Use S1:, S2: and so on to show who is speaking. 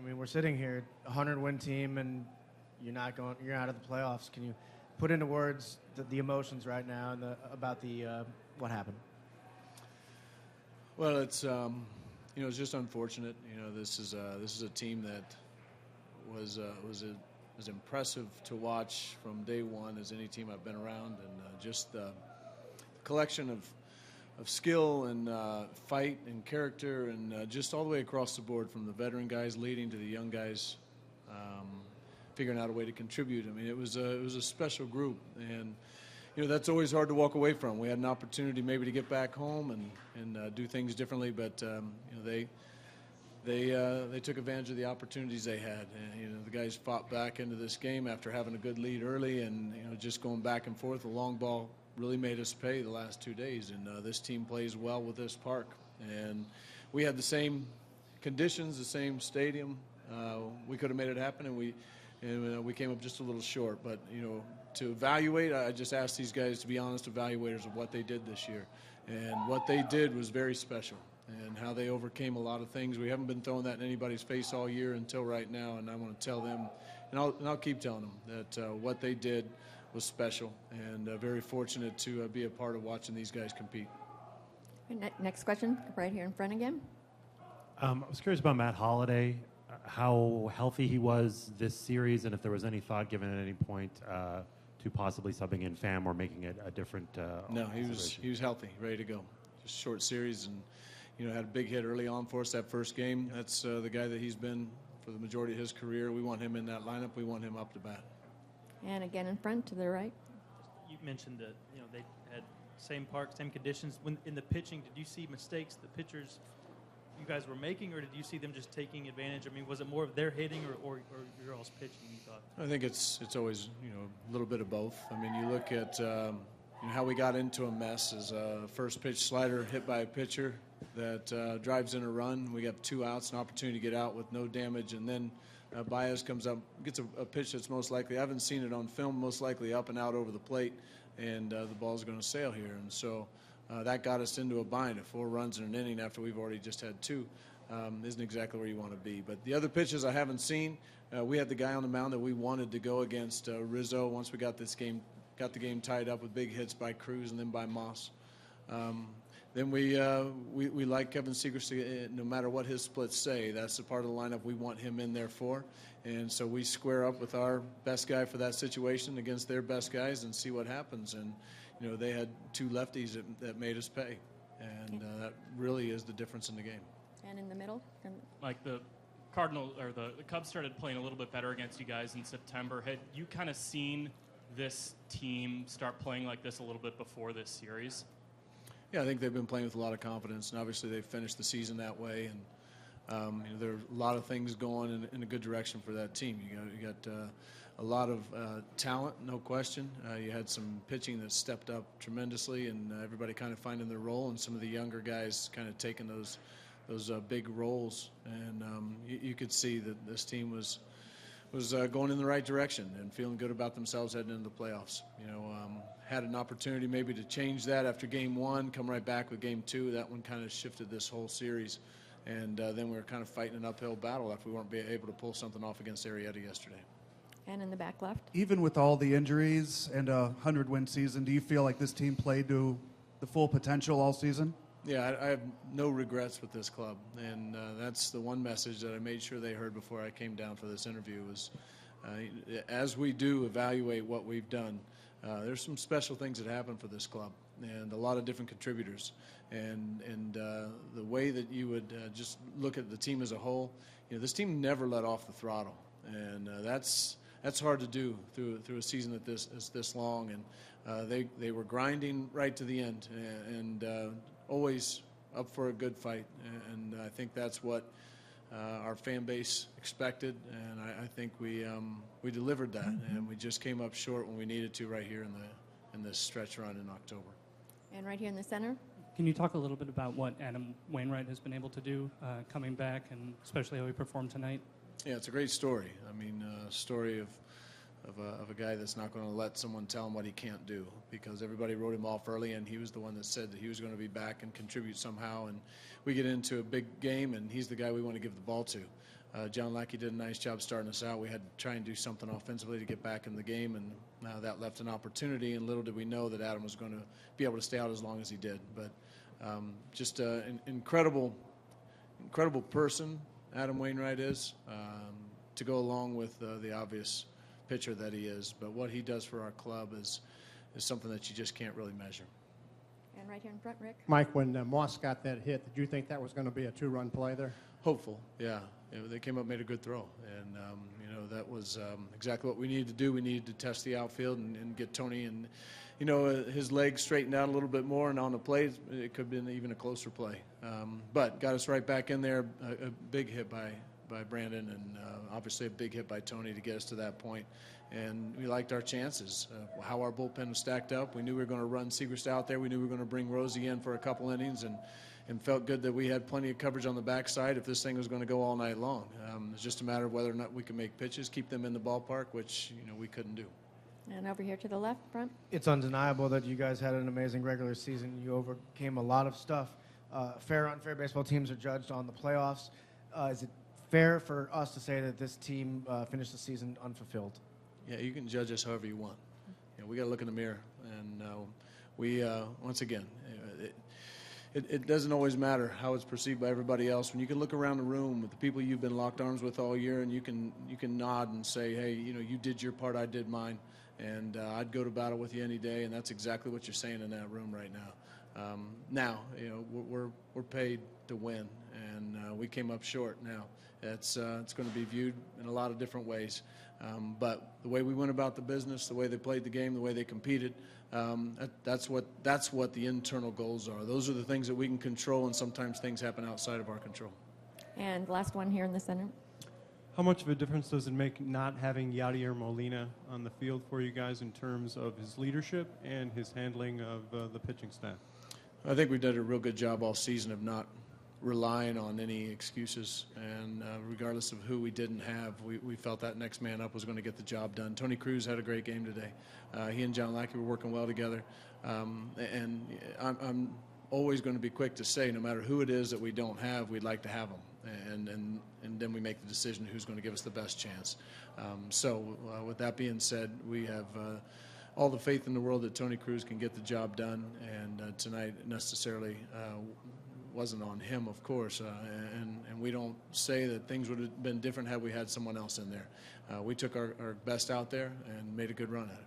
S1: I mean, we're sitting here, 100-win team, and you're out of the playoffs. Can you put into words the emotions right now and about what happened?
S2: Well, it's it's just unfortunate. This is a team that was as impressive to watch from day one as any team I've been around, and just the collection of skill and fight and character, and just all the way across the board, from the veteran guys leading to the young guys figuring out a way to contribute. I mean, it was a special group, and that's always hard to walk away from. We had an opportunity maybe to get back home and do things differently, but they took advantage of the opportunities they had. And, the guys fought back into this game after having a good lead early, and just going back and forth. The long ball really made us pay the last 2 days, and this team plays well with this park. And we had the same conditions, the same stadium. We could have made it happen, and we came up just a little short. But to evaluate, I just asked these guys to be honest evaluators of what they did this year, and what they did was very special. And how they overcame a lot of things. We haven't been throwing that in anybody's face all year until right now, and I want to tell them, and I'll keep telling them that what they did was special, and very fortunate to be a part of watching these guys compete.
S3: Next question, right here in front again.
S4: I was curious about Matt Holliday, how healthy he was this series, and if there was any thought given at any point to possibly subbing in Pham or making it a different.
S2: No, he was healthy, ready to go. Just short series, and had a big hit early on for us that first game. That's the guy that he's been for the majority of his career. We want him in that lineup. We want him up to bat.
S3: And again in front to the right.
S5: You mentioned that they had same park, same conditions. When in the pitching, did you see mistakes the pitchers you guys were making, or did you see them just taking advantage? I mean, was it more of their hitting or your all's pitching, you thought?
S2: I think it's always a little bit of both. I mean, you look at how we got into a mess is a first pitch slider hit by a pitcher that drives in a run. We got 2 outs, an opportunity to get out with no damage, and then Baez comes up, gets a pitch that's most likely, I haven't seen it on film, most likely up and out over the plate, and the ball's going to sail here. And so that got us into a bind. 4 runs in an inning after we've already just had 2 isn't exactly where you want to be. But the other pitches I haven't seen. We had the guy on the mound that we wanted to go against, Rizzo, once we got the game tied up with big hits by Cruz and then by Moss. Then we like Kevin Seagrist, no matter what his splits say. That's the part of the lineup we want him in there for. And so we square up with our best guy for that situation against their best guys and see what happens. And, they had 2 lefties that made us pay. And that really is the difference in the game.
S3: And in the middle?
S6: Like the Cardinals or the Cubs started playing a little bit better against you guys in September. Had you kind of seen this team start playing like this a little bit before this series?
S2: Yeah, I think they've been playing with a lot of confidence, and obviously they've finished the season that way. And there are a lot of things going in a good direction for that team. You got a lot of talent, no question. You had some pitching that stepped up tremendously, and everybody kind of finding their role, and some of the younger guys kind of taking those big roles. And you could see that this team was going in the right direction and feeling good about themselves heading into the playoffs. Had an opportunity maybe to change that after game 1, come right back with game 2. That one kind of shifted this whole series. And then we were kind of fighting an uphill battle after we weren't able to pull something off against Arrieta yesterday.
S3: And in the back left.
S7: Even with all the injuries and a 100-win season, do you feel like this team played to the full potential all season?
S2: Yeah, I have no regrets with this club. And that's the one message that I made sure they heard before I came down for this interview was as we do evaluate what we've done, there's some special things that happen for this club and a lot of different contributors. And the way that you would just look at the team as a whole, this team never let off the throttle. And that's hard to do through a season that is this long. And they were grinding right to the end and always up for a good fight. And I think that's what our fan base expected, and I think we delivered that, and we just came up short when we needed to right here in this stretch run in October.
S3: And right here in the center.
S8: Can you talk a little bit about what Adam Wainwright has been able to do coming back, and especially how he performed tonight?
S2: Yeah, it's a great story. I mean, a story of a guy that's not going to let someone tell him what he can't do, because everybody wrote him off early, and he was the one that said that he was going to be back and contribute somehow. And we get into a big game, and he's the guy we want to give the ball to. John Lackey did a nice job starting us out. We had to try and do something offensively to get back in the game, and that left an opportunity, and little did we know that Adam was going to be able to stay out as long as he did. But just an incredible person Adam Wainwright is, to go along with the obvious pitcher that he is. But what he does for our club is something that you just can't really measure.
S3: And right here in front, Rick.
S9: Mike, when Moss got that hit, did you think that was going to be a two-run play there?
S2: Hopeful, yeah. They came up, made a good throw, and that was exactly what we needed to do. We needed to test the outfield and get Tony and his legs straightened out a little bit more, and on the play it could have been even a closer play. But got us right back in there. A big hit by Brandon, and obviously a big hit by Tony to get us to that point. And we liked our chances, how our bullpen was stacked up. We knew we were going to run Segrist out there. We knew we were going to bring Rosie in for a couple innings, and felt good that we had plenty of coverage on the backside if this thing was going to go all night long. It's just a matter of whether or not we can make pitches, keep them in the ballpark, which we couldn't do.
S3: And over here to the left front.
S1: It's undeniable that you guys had an amazing regular season. You overcame a lot of stuff. Fair, unfair baseball teams are judged on the playoffs. Is it fair for us to say that this team finished the season unfulfilled?
S2: Yeah, you can judge us however you want. We got to look in the mirror, and we once again, it doesn't always matter how it's perceived by everybody else. When you can look around the room with the people you've been locked arms with all year, and you can nod and say, hey, you did your part, I did mine, and I'd go to battle with you any day, and that's exactly what you're saying in that room right now. Now, we're paid to win, and we came up short. Now, it's going to be viewed in a lot of different ways. But the way we went about the business, the way they played the game, the way they competed, that's what the internal goals are. Those are the things that we can control, and sometimes things happen outside of our control.
S3: And last one here in the center.
S10: How much of a difference does it make not having Yadier Molina on the field for you guys in terms of his leadership and his handling of the pitching staff?
S2: I think we've done a real good job all season of not relying on any excuses, and regardless of who we didn't have, we felt that next man up was going to get the job done. Tony Cruz had a great game today. He and John Lackey were working well together, and I'm always going to be quick to say, no matter who it is that we don't have, we'd like to have them, and then we make the decision who's going to give us the best chance. So with that being said, we have all the faith in the world that Tony Cruz can get the job done, and tonight necessarily wasn't on him, of course, and we don't say that things would have been different had we had someone else in there. We took our best out there and made a good run at it.